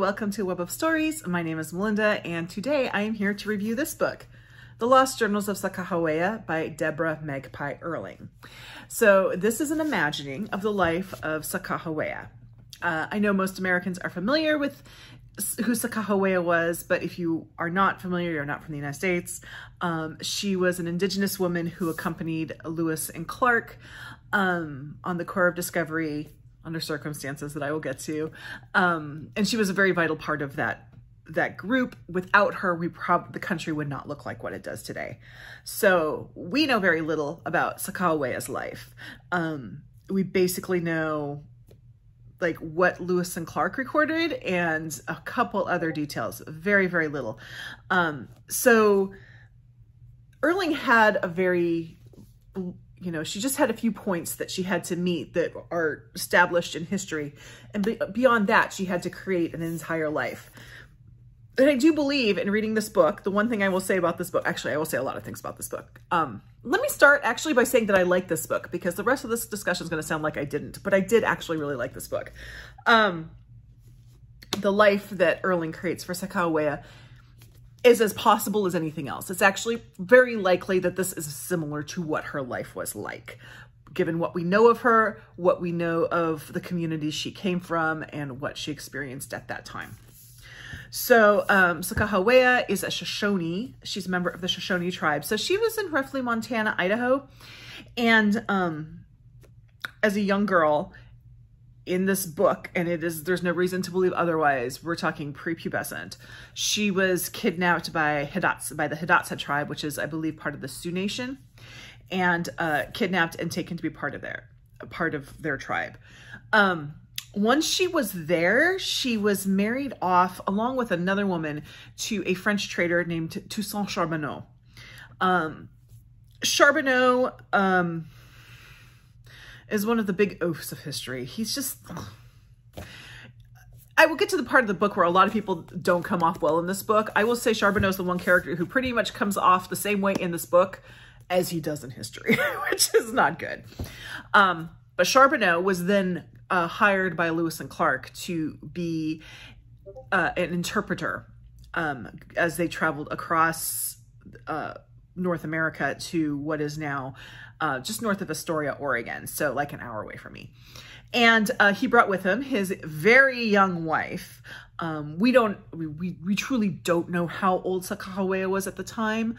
welcome to Web of Stories. My name is Melinda, and today I am here to review this book, The Lost Journals of Sacajewea by Debra Magpie Earling. So this is an imagining of the life of Sacajewea. I know most Americans are familiar with who Sacajewea was, but if you are not familiar, you're not from the United States. She was an indigenous woman who accompanied Lewis and Clark on the Corps of Discovery under circumstances that I will get to. And she was a very vital part of that group. Without her, the country would not look like what it does today. So we know very little about Sacajewea's life. We basically know like what Lewis and Clark recorded and a couple other details, very, very little. So Earling had a very, she just had a few points that she had to meet that are established in history. And beyond that, she had to create an entire life. And I do believe in reading this book, the one thing I will say about this book, actually, I will say a lot of things about this book. Let me start actually by saying that I like this book, because the rest of this discussion is going to sound like I didn't, but I did actually really like this book. The life that Earling creates for Sacajewea is as possible as anything else. It's actually very likely that this is similar to what her life was like, given what we know of her, what we know of the community she came from, and what she experienced at that time. So Sacajewea is a Shoshone. She's a member of the Shoshone tribe. So she was in roughly Montana, Idaho. And as a young girl in this book, and there's no reason to believe otherwise, we're talking prepubescent, she was kidnapped by the Hidatsa tribe, which is, I believe, part of the Sioux Nation, and kidnapped and taken to be part of their tribe. Once she was there, she was married off along with another woman to a French trader named Toussaint Charbonneau. Charbonneau is one of the big oafs of history. He's just... I will get to the part of the book where a lot of people don't come off well in this book. I will say Charbonneau is the one character who pretty much comes off the same way in this book as he does in history, which is not good. But Charbonneau was then hired by Lewis and Clark to be an interpreter as they traveled across North America to what is now just north of Astoria, Oregon, so like an hour away from me. And he brought with him his very young wife. We truly don't know how old Sacajewea was at the time.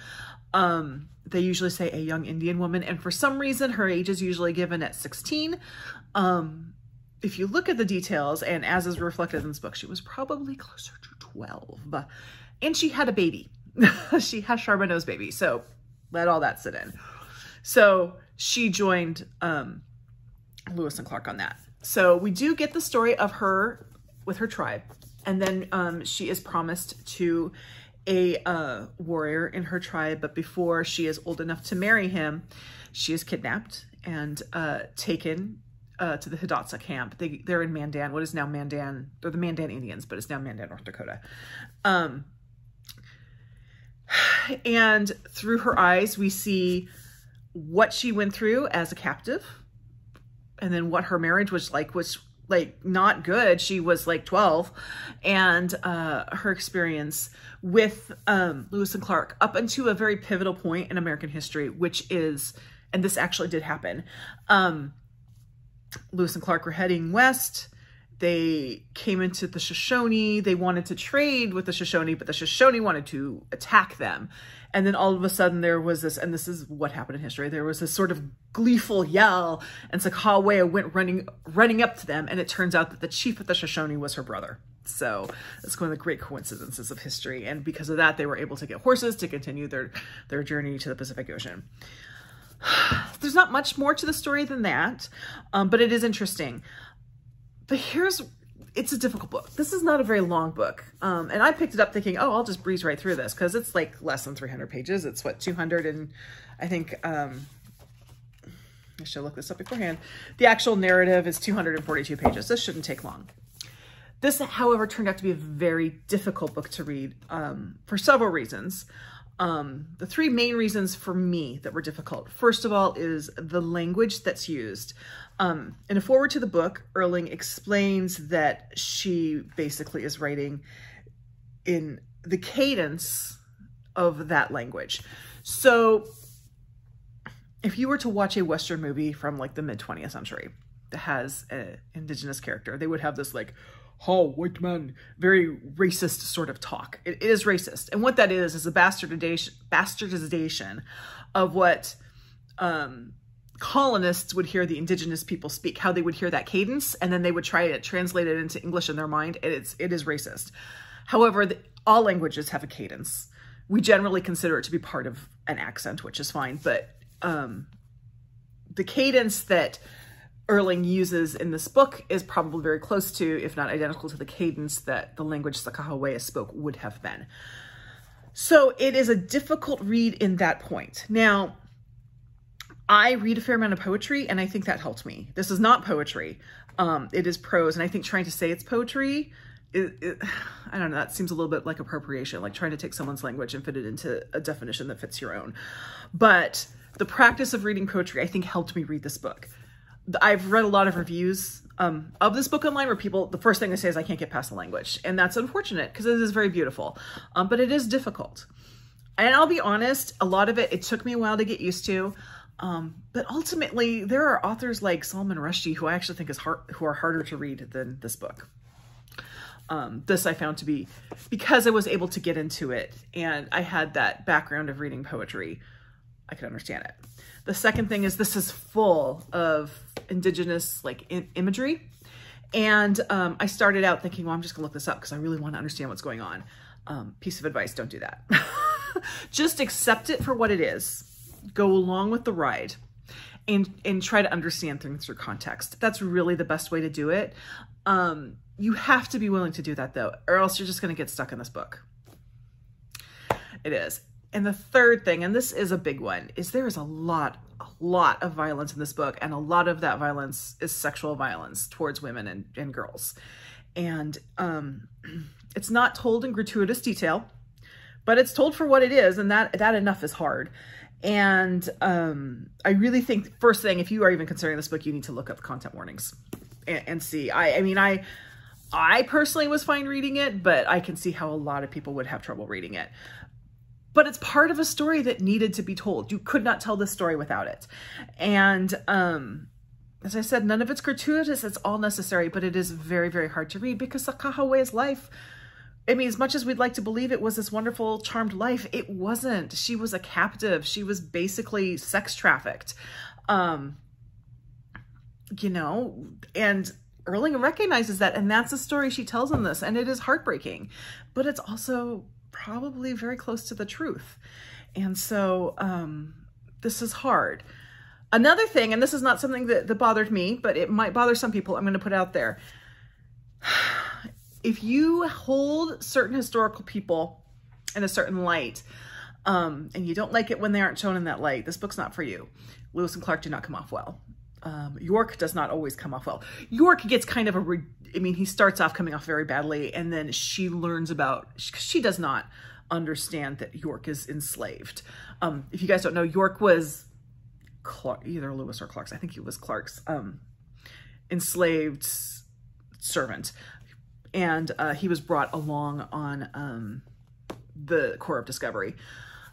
They usually say a young Indian woman, and for some reason her age is usually given at 16. If you look at the details, and as is reflected in this book, she was probably closer to 12. And she had a baby. She has Charbonneau's baby, so let all that sit in. So she joined Lewis and Clark on that. So we do get the story of her with her tribe, and then she is promised to a warrior in her tribe, but before she is old enough to marry him, she is kidnapped and taken to the Hidatsa camp. They're in Mandan, what is now Mandan. They're the Mandan Indians, but it's now Mandan, North Dakota. And through her eyes, we see what she went through as a captive, and then what her marriage was like not good. She was like 12, and her experience with Lewis and Clark up until a very pivotal point in American history, which is, and this actually did happen, Lewis and Clark were heading west. They came into the Shoshone. They wanted to trade with the Shoshone, but the Shoshone wanted to attack them. And then all of a sudden there was this, and this is what happened in history, there was this sort of gleeful yell, and Sacajewea went running up to them, and it turns out that the chief of the Shoshone was her brother. So that's one of the great coincidences of history. And because of that, they were able to get horses to continue their journey to the Pacific Ocean. There's not much more to the story than that, but it is interesting. But it's a difficult book. This is not a very long book. And I picked it up thinking, oh, I'll just breeze right through this, because it's like less than 300 pages. It's what, 200 and I think, I should look this up beforehand. The actual narrative is 242 pages. This shouldn't take long. This, however, turned out to be a very difficult book to read for several reasons. The three main reasons for me that were difficult. First of all is the language that's used. In a foreword to the book, Earling explains that she basically is writing in the cadence of that language. So if you were to watch a Western movie from like the mid-20th century that has an indigenous character, they would have this like, "Oh, white man," very racist sort of talk. It is racist. And what that is a bastardization of what colonists would hear the indigenous people speak, how they would hear that cadence, and then they would try to translate it into English in their mind. It is racist. However, all languages have a cadence. We generally consider it to be part of an accent, which is fine. But the cadence that Earling uses in this book is probably very close to, if not identical to, the cadence that the language Sacajewea spoke would have been. So it is a difficult read in that point. Now, I read a fair amount of poetry, and I think that helped me. This is not poetry. It is prose, and I think trying to say it's poetry, I don't know, that seems a little bit like appropriation, like trying to take someone's language and fit it into a definition that fits your own. But the practice of reading poetry, I think, helped me read this book. I've read a lot of reviews of this book online where people, the first thing they say is, "I can't get past the language." And that's unfortunate because it is very beautiful, but it is difficult. And I'll be honest, a lot of it took me a while to get used to. But ultimately, there are authors like Salman Rushdie who I actually think who are harder to read than this book. This I found to be, because I was able to get into it and I had that background of reading poetry, I could understand it. The second thing is this is full of indigenous imagery. And I started out thinking, well, I'm just gonna look this up because I really want to understand what's going on. Piece of advice, don't do that. Just accept it for what it is. Go along with the ride and try to understand things through context. That's really the best way to do it. You have to be willing to do that though, or else you're just going to get stuck in this book. It is. And the third thing, and this is a big one, is there is a lot of violence in this book, and a lot of that violence is sexual violence towards women and girls. And it's not told in gratuitous detail, but it's told for what it is, and that enough is hard. And I really think, first thing, if you are even considering this book, you need to look up the content warnings and see. I mean, I personally was fine reading it, but I can see how a lot of people would have trouble reading it. But it's part of a story that needed to be told. You could not tell this story without it. And as I said, none of it's gratuitous. It's all necessary, but it is very, very hard to read because Sacajewea's life, I mean, as much as we'd like to believe it was this wonderful, charmed life, it wasn't. She was a captive. She was basically sex trafficked. You know, and Earling recognizes that, and that's the story she tells in this, and it is heartbreaking, but it's also probably very close to the truth. And so this is hard. Another thing, and this is not something that bothered me, but it might bother some people, I'm going to put out there. If you hold certain historical people in a certain light, and you don't like it when they aren't shown in that light, this book's not for you. Lewis and Clark do not come off well. York does not always come off well. York gets kind of I mean, he starts off coming off very badly, and then she learns about, she does not understand that York is enslaved. If you guys don't know, York was either Lewis or Clark's, I think he was Clark's, enslaved servant. And he was brought along on the Corps of Discovery.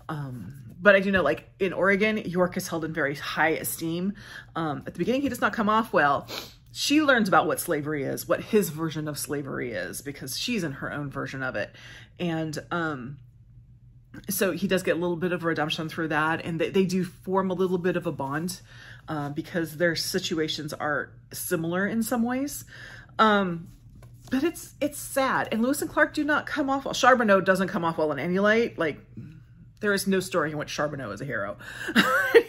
But I do know, like, in Oregon, York is held in very high esteem. At the beginning, he does not come off well. She learns about what slavery is, what his version of slavery is, because she's in her own version of it. And so he does get a little bit of redemption through that. And they do form a little bit of a bond because their situations are similar in some ways. But it's sad. And Lewis and Clark do not come off well. Charbonneau doesn't come off well in any light. Like, there is no story in which Charbonneau is a hero.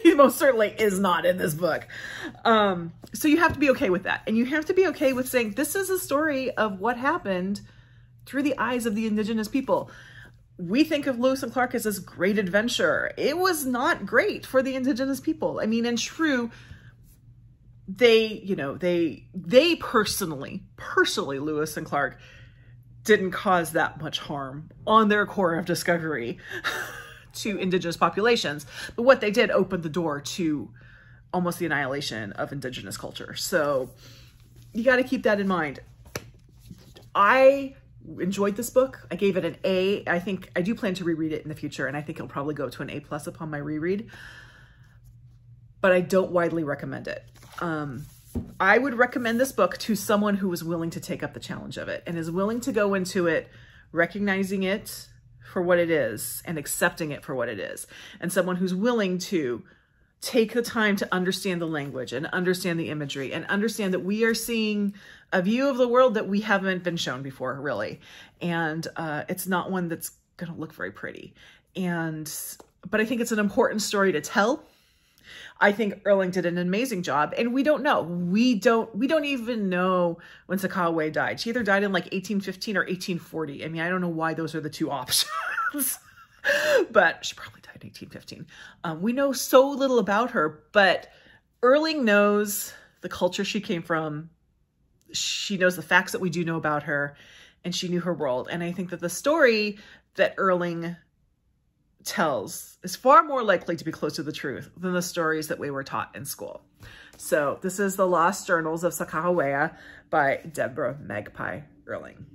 He most certainly is not in this book. So you have to be okay with that. And you have to be okay with saying, this is a story of what happened through the eyes of the indigenous people. We think of Lewis and Clark as this great adventure. It was not great for the indigenous people. I mean, and true, they personally, Lewis and Clark didn't cause that much harm on their Corps of Discovery to indigenous populations, but what they did opened the door to almost the annihilation of indigenous culture. So you got to keep that in mind. I enjoyed this book. I gave it an A. I think I do plan to reread it in the future, and I think it'll probably go to an A+ upon my reread, but I don't widely recommend it. I would recommend this book to someone who is willing to take up the challenge of it and is willing to go into it recognizing it for what it is and accepting it for what it is, and someone who's willing to take the time to understand the language and understand the imagery and understand that we are seeing a view of the world that we haven't been shown before, really. And it's not one that's going to look very pretty. But I think it's an important story to tell. I think Earling did an amazing job, and we don't know. We don't even know when Sacajewea died. She either died in like 1815 or 1840. I mean, I don't know why those are the two options, but she probably died in 1815. We know so little about her, but Earling knows the culture she came from. She knows the facts that we do know about her, and she knew her world. And I think that the story that Earling tells is far more likely to be close to the truth than the stories that we were taught in school. So this is The Lost Journals of Sacajewea by Debra Magpie Earling.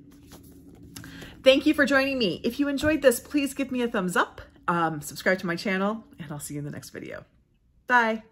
Thank you for joining me. If you enjoyed this, please give me a thumbs up, subscribe to my channel, and I'll see you in the next video. Bye.